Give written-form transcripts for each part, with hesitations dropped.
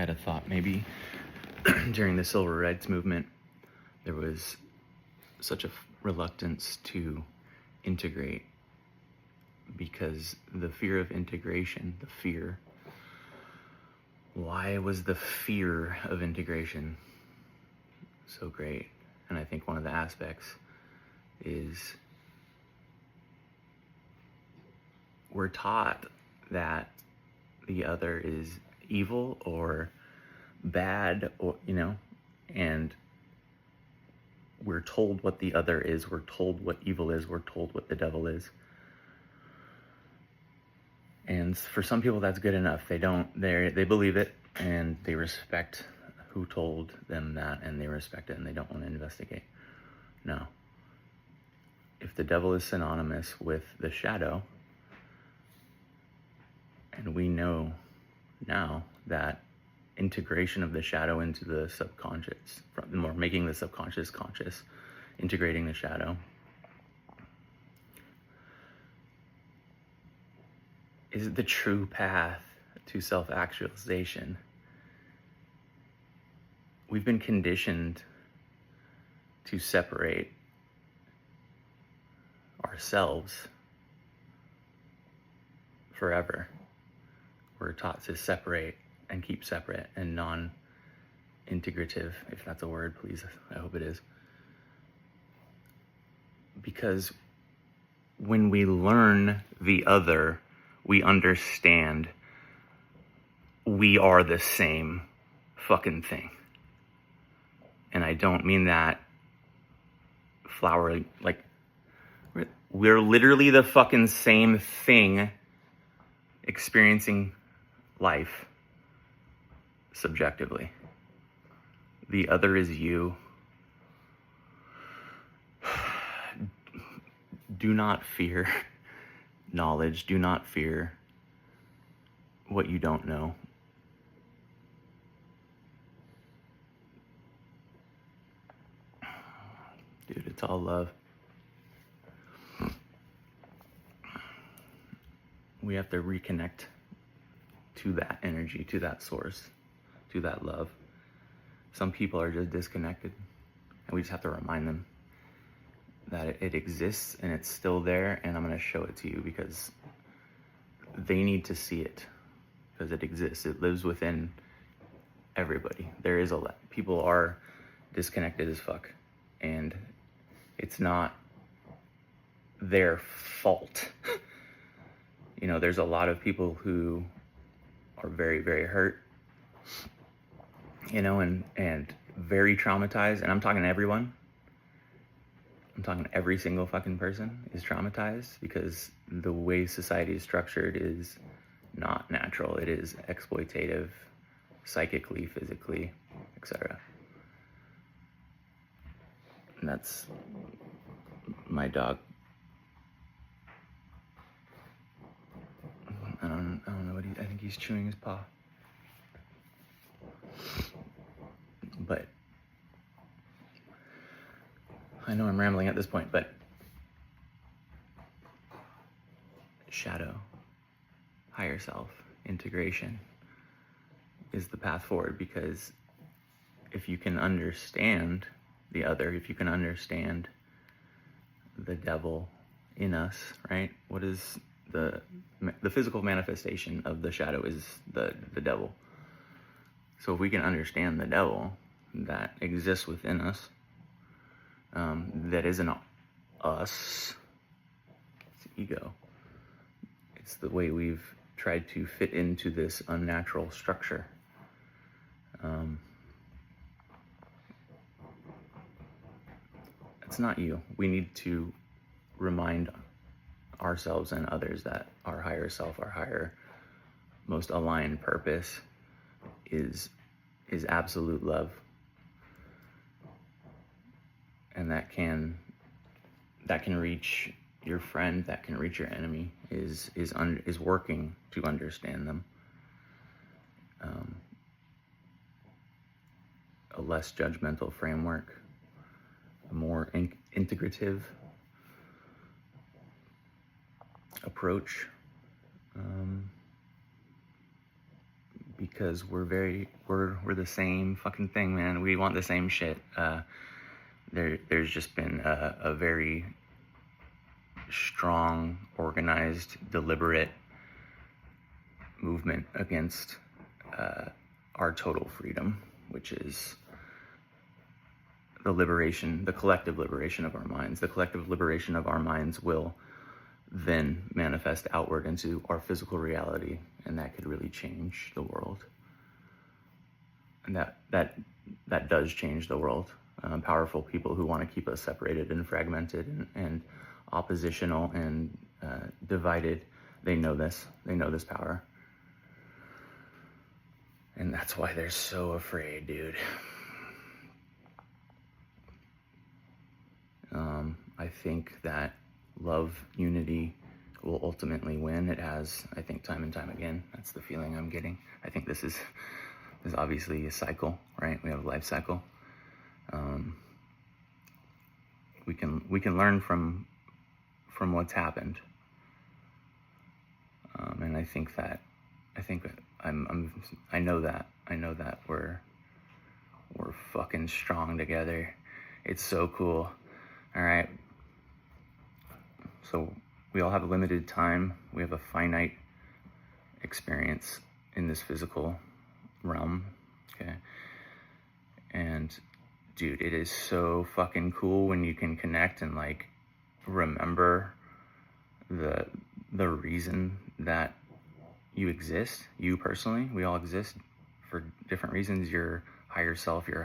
had a thought. Maybe during the civil rights movement, there was such a reluctance to integrate because the fear of integration, why was the fear of integration so great? And I think one of the aspects is we're taught that the other is evil or bad, or and we're told what the other is, we're told what evil is, we're told what the devil is. And for some people that's good enough. They believe it and they respect who told them that, and they respect it and they don't want to investigate. No. If the devil is synonymous with the shadow, and we know now that integration of the shadow into the subconscious, or making the subconscious conscious, integrating the shadow, is the true path to self-actualization. We've been conditioned to separate ourselves forever. We're taught to separate and keep separate and non-integrative, if that's a word, please, I hope it is. Because when we learn the other, we understand we are the same fucking thing. And I don't mean that flowery, like, we're literally the fucking same thing experiencing life subjectively. The other is you. Do not fear knowledge. Do not fear what you don't know. Dude, it's all love. We have to reconnect to that energy, to that source, to that love. Some people are just disconnected, and we just have to remind them that it exists and it's still there, and I'm going to show it to you because they need to see it, because it exists. It lives within everybody. People are disconnected as fuck, and it's not their fault. There's a lot of people who are very, very hurt, and very traumatized, and I'm talking to everyone. I'm talking to every single fucking person is traumatized because the way society is structured is not natural. It is exploitative, psychically, physically, etc. And that's my dog. I don't know what I think he's chewing his paw. But I know I'm rambling at this point, but shadow, higher self, integration is the path forward, because if you can understand the other, if you can understand the devil in us, right? What is the physical manifestation of the shadow is the devil. So if we can understand the devil that exists within us, that isn't us, it's ego. It's the way we've tried to fit into this unnatural structure. It's not you. We need to remind ourselves and others that our higher self, our higher, most aligned purpose is absolute love. And that can reach your friend, that can reach your enemy, is working to understand them. A less judgmental framework, a more integrative approach, because we're the same fucking thing, man. We want the same shit. There's just been a very strong, organized, deliberate movement against our total freedom, which is the collective liberation of our minds. The collective liberation of our minds will then manifest outward into our physical reality, and that could really change the world. And that does change the world. Powerful people who want to keep us separated and fragmented and oppositional and divided, they know this power. And that's why they're so afraid, dude. I think that love, unity will ultimately win. It has, I think, time and time again. That's the feeling I'm getting. I think this is obviously a cycle, right? We have a life cycle. We can learn from what's happened. And I know that we're fucking strong together. It's so cool. All right. So we all have a limited time. We have a finite experience in this physical realm. Okay. And dude, it is so fucking cool when you can connect and like remember the reason that you exist. You personally, we all exist for different reasons. Your higher self, your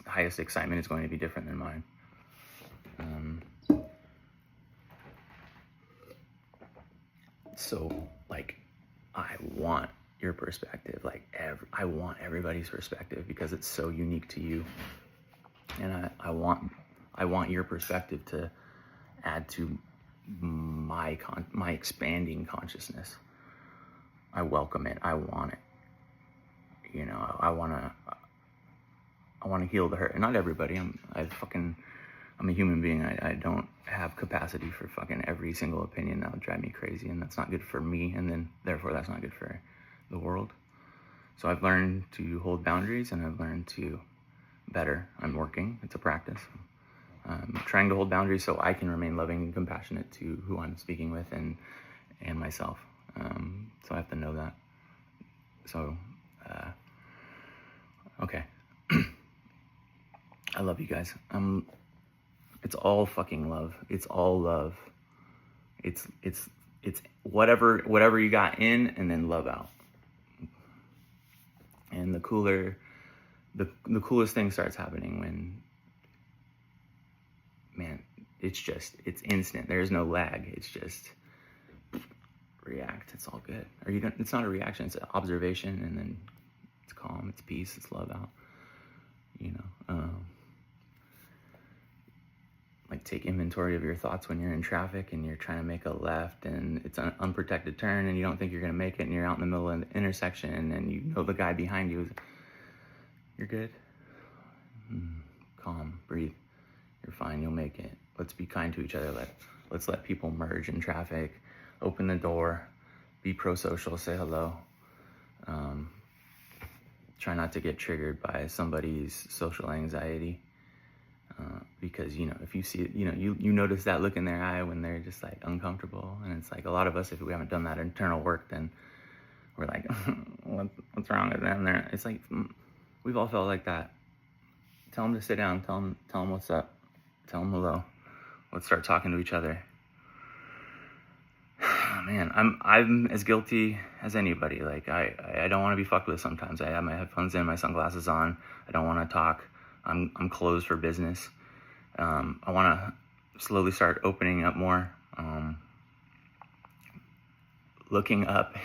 highest excitement is going to be different than mine. So like, I want your perspective. Like I want everybody's perspective because it's so unique to you. And I want your perspective to add to my expanding consciousness. I welcome it. I want it. You know, I want to heal the hurt. And not everybody. I'm a human being. I don't have capacity for fucking every single opinion. That would drive me crazy, and that's not good for me, and then therefore that's not good for the world. So I've learned to hold boundaries, and I've learned to better. I'm working. It's a practice. I'm trying to hold boundaries so I can remain loving and compassionate to who I'm speaking with and myself. So I have to know that. So, okay. I love you guys. It's all fucking love. It's all love. It's whatever you got in, and then love out. And the coolest thing starts happening when, man, it's instant. There's no lag. It's just react. It's all good. It's not a reaction. It's an observation, and then it's calm. It's peace. It's love out. You know. Like take inventory of your thoughts when you're in traffic and you're trying to make a left and it's an unprotected turn and you don't think you're going to make it and you're out in the middle of the intersection and you know the guy behind you is, you're good. Calm, breathe. You're fine, you'll make it. Let's be kind to each other. Let's let people merge in traffic. Open the door. Be pro-social, say hello. Try not to get triggered by somebody's social anxiety. Because, you know, if you see it, you know, you notice that look in their eye when they're just like uncomfortable. And it's like a lot of us, if we haven't done that internal work, then we're like, what's wrong with them? It's like, we've all felt like that. Tell them to sit down. Tell them what's up. Tell them hello. Let's start talking to each other. Man, I'm as guilty as anybody. Like I don't want to be fucked with sometimes. I have my headphones in, my sunglasses on. I don't want to talk. I'm closed for business. I want to slowly start opening up more, looking up,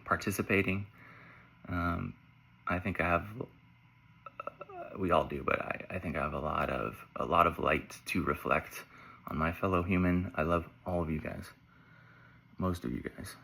participating. I think I have. We all do, but I think I have a lot of light to reflect on my fellow human. I love all of you guys, most of you guys.